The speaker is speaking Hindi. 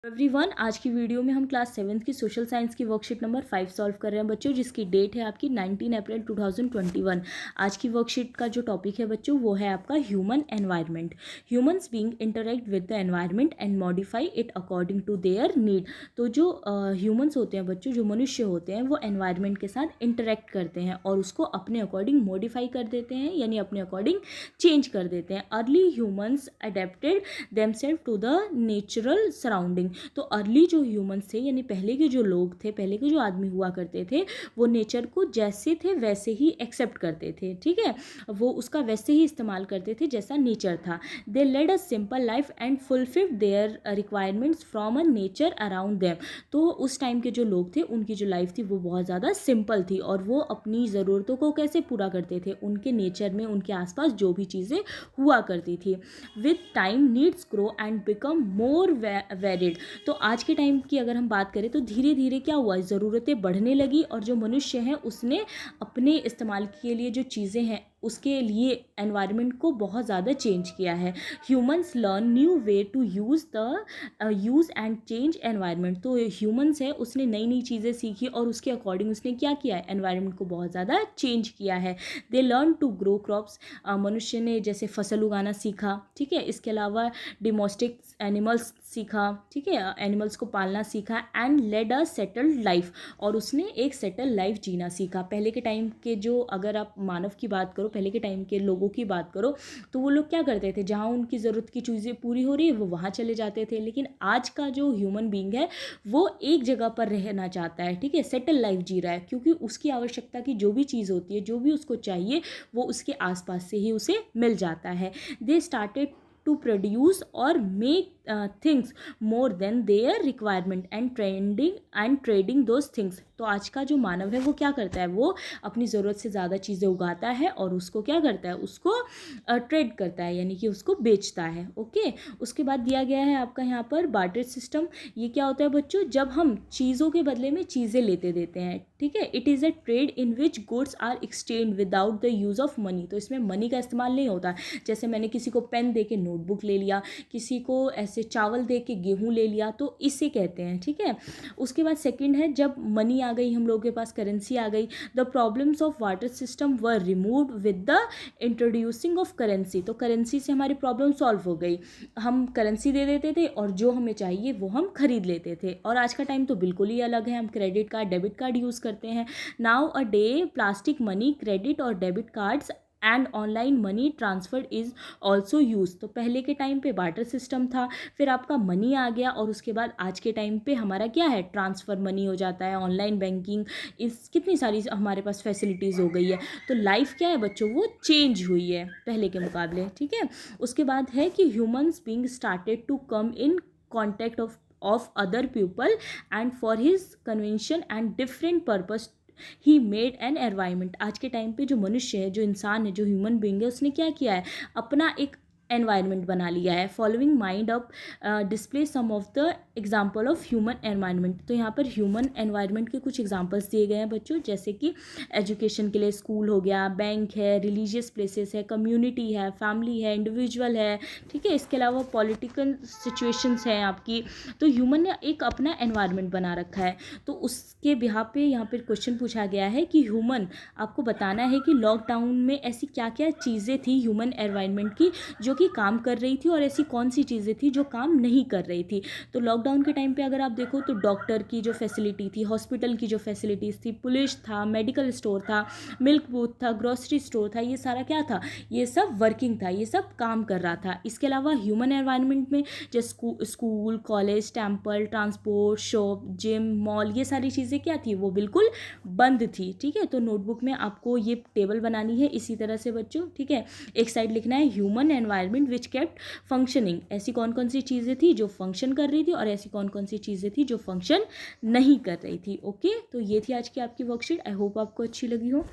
एवरीवन, आज की वीडियो में हम क्लास 7th की सोशल साइंस की वर्कशीट नंबर 5 सॉल्व कर रहे हैं बच्चों, जिसकी डेट है आपकी 19 अप्रैल 2021। आज की वर्कशीट का जो टॉपिक है बच्चों वो है आपका human environment. Humans being interact with the environment and modify it according to their need. तो जो ह्यूमंस होते हैं बच्चों, जो मनुष्य होते हैं, वो एनवायरनमेंट के साथ इंटरेक्ट करते हैं और उसको अपने अकॉर्डिंग मॉडिफाई कर देते हैं, यानी अपने अकॉर्डिंग चेंज कर देते हैं। Early humans adapted themselves to the natural surrounding. तो अर्ली जो ह्यूमंस थे, यानी पहले के जो लोग थे, पहले के जो आदमी हुआ करते थे, वो नेचर को जैसे थे वैसे ही एक्सेप्ट करते थे। ठीक है, वो उसका वैसे ही इस्तेमाल करते थे जैसा नेचर था। They led a simple life and fulfilled their requirements from a nature around them. तो उस टाइम के जो लोग थे, उनकी जो लाइफ थी वो बहुत ज़्यादा सिंपल थी और वो अपनी ज़रूरतों को कैसे पूरा करते थे, उनके नेचर में, उनके आसपास जो भी चीज़ें हुआ करती थी। With time needs grow and become more varied. तो आज के टाइम की अगर हम बात करें तो धीरे धीरे क्या हुआ, ज़रूरतें बढ़ने लगी और जो मनुष्य हैं उसने अपने इस्तेमाल के लिए जो चीज़ें हैं उसके लिए एनवायरनमेंट को बहुत ज़्यादा चेंज किया है। Humans learn new way to use and change environment. तो ह्यूमंस है, उसने नई नई चीज़ें सीखी और उसके अकॉर्डिंग उसने क्या किया है, एनवायरनमेंट को बहुत ज़्यादा चेंज किया है। They learn to grow crops. मनुष्य ने जैसे फसल उगाना सीखा। ठीक है, इसके अलावा डिमोस्टिक एनिमल्स सीखा। ठीक है, एनिमल्स को पालना सीखा। And led a settled life, और उसने एक सेटल लाइफ जीना सीखा। पहले के टाइम के जो, अगर आप मानव की बात करो, पहले के टाइम के लोगों की बात करो, तो वो लोग क्या करते थे, जहाँ उनकी ज़रूरत की चीज़ें पूरी हो रही है वो वहाँ चले जाते थे। लेकिन आज का जो ह्यूमन बीइंग है वो एक जगह पर रहना चाहता है। ठीक है, सेटल लाइफ जी रहा है, क्योंकि उसकी आवश्यकता की जो भी चीज़ होती है, जो भी उसको चाहिए, वो उसके आसपास से ही उसे मिल जाता है। They started to produce or make things more than their requirement and trading those things। तो आज का जो मानव है वो क्या करता है, वो अपनी ज़रूरत से ज़्यादा चीज़ें उगाता है और उसको क्या करता है, उसको ट्रेड करता है, यानी कि उसको बेचता है। ओके, उसके बाद दिया गया है आपका यहाँ पर बार्टर सिस्टम। ये क्या होता है बच्चों, जब हम चीज़ों के बदले में चीज़ें लेते देते हैं। ठीक है, it is a trade in which goods are exchange without the use of money. तो इसमें मनी का इस्तेमाल नहीं होता। जैसे मैंने किसी को पेन दे के नोटबुक ले लिया, किसी को ऐसे चावल दे के गेहूँ ले लिया, तो इसे कहते हैं। ठीक है, उसके बाद सेकंड है, जब मनी आ गई, हम लोगों के पास करेंसी आ गई, the problems of water system were removed with the introducing of currency. तो करेंसी से हमारी प्रॉब्लम सॉल्व हो गई। हम करेंसी दे देते थे और जो हमें चाहिए वो हम खरीद लेते थे। और आज का टाइम तो बिल्कुल ही अलग है, हम credit card, debit card use करते हैं। Now a day plastic money, credit और debit cards and online money transfer is also use. तो पहले के टाइम पे बार्टर सिस्टम था, फिर आपका मनी आ गया, और उसके बाद आज के टाइम पे हमारा क्या है, ट्रांसफ़र मनी हो जाता है, ऑनलाइन बैंकिंग, इस कितनी सारी हमारे पास फैसिलिटीज़ हो गई है। तो लाइफ क्या है बच्चों, वो चेंज हुई है पहले के मुकाबले। ठीक है, उसके बाद है कि humans being started to come in contact of other people and for his convention and different purpose he made an environment. आज के टाइम पे जो मनुष्य है, जो इंसान है, जो ह्यूमन बीइंग है, उसने क्या किया है, अपना एक एनवायरनमेंट बना लिया है। Following mind up display some of the example of human environment. तो यहाँ पर ह्यूमन एनवायरनमेंट के कुछ एग्जाम्पल्स दिए गए हैं बच्चों, जैसे कि एजुकेशन के लिए स्कूल हो गया, बैंक है, रिलीजियस प्लेसेस है, कम्युनिटी है, फैमिली है, इंडिविजुअल है। ठीक है, इसके अलावा पॉलिटिकल सिचुएशंस हैं आपकी। तो ह्यूमन ने एक अपना एनवायरनमेंट बना रखा है। तो उसके बिहार पे यहाँ पर क्वेश्चन पूछा गया है कि ह्यूमन, आपको बताना है कि लॉकडाउन में ऐसी क्या क्या चीज़ें थी ह्यूमन एनवायरनमेंट की जो कि काम कर रही थी, और ऐसी कौन सी चीज़ें थी जो काम नहीं कर रही थी। तो लॉकडाउन के टाइम पे अगर आप देखो तो डॉक्टर की जो फैसिलिटी थी, हॉस्पिटल की जो फैसिलिटीज़ थी, पुलिस था, मेडिकल स्टोर था, मिल्क बूथ था, ग्रोसरी स्टोर था, ये सारा क्या था, ये सब वर्किंग था, ये सब काम कर रहा था। इसके अलावा ह्यूमन एनवायरनमेंट में जैसे school, college, temple, transport, shop, gym, mall, ये सारी चीज़ें क्या थी, वो बिल्कुल बंद थी। ठीक है, तो नोटबुक में आपको ये टेबल बनानी है इसी तरह से बच्चों। ठीक है, एक साइड लिखना है ह्यूमन एनवायरनमेंट विच केप्ट फंक्शनिंग। ऐसी कौन कौन सी चीज़ें थी जो फंक्शन कर रही थी, और ऐसी कौन कौन सी चीज़ें थी जो फंक्शन नहीं कर रही थी। ओके, तो ये थी आज की आपकी वर्कशीट। आई होप आपको अच्छी लगी हो।